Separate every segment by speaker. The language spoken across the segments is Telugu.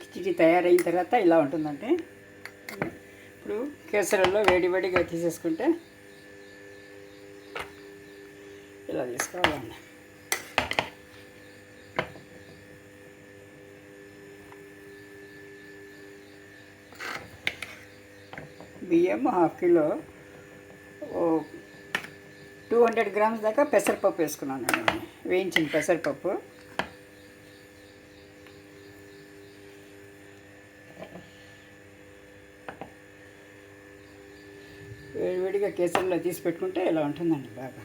Speaker 1: కిచిడి తయారైన తర్వాత ఇలా ఉంటుందంటే ఇప్పుడు కేసరిలో వేడిగా తీసేసుకుంటే ఇలా తీసుకోవాలండి. బియ్యం 1/2 కిలో 200 గ్రామ్స్ దాకా పెసరపప్పు వేసుకున్నాను నేను, వేయించిన పెసరపప్పు. వేడిగా కేసరిలో తీసి పెట్టుకుంటే ఇలా ఉంటుందండి బాగా.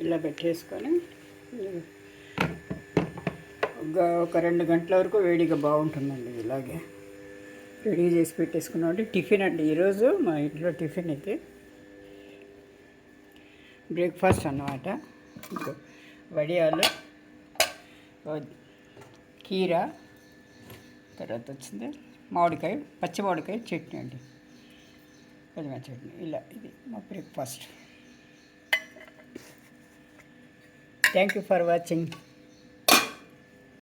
Speaker 1: ఇలా పెట్టేసుకొని ఒక 2 గంటల వరకు వేడిగా బాగుంటుందండి. ఇలాగే రెడీ చేసి పెట్టేసుకున్నామంటే టిఫిన్ అండి. ఈరోజు మా ఇంట్లో టిఫిన్ అయితే బ్రేక్ఫాస్ట్ అన్నమాట. వడియాలు, కీర, తర్వాత వచ్చింది మామిడికాయ, పచ్చి మామిడికాయ చట్నీ అండి, పుదీనా చట్నీ. ఇలా ఇది మా breakfast. Thank you for watching.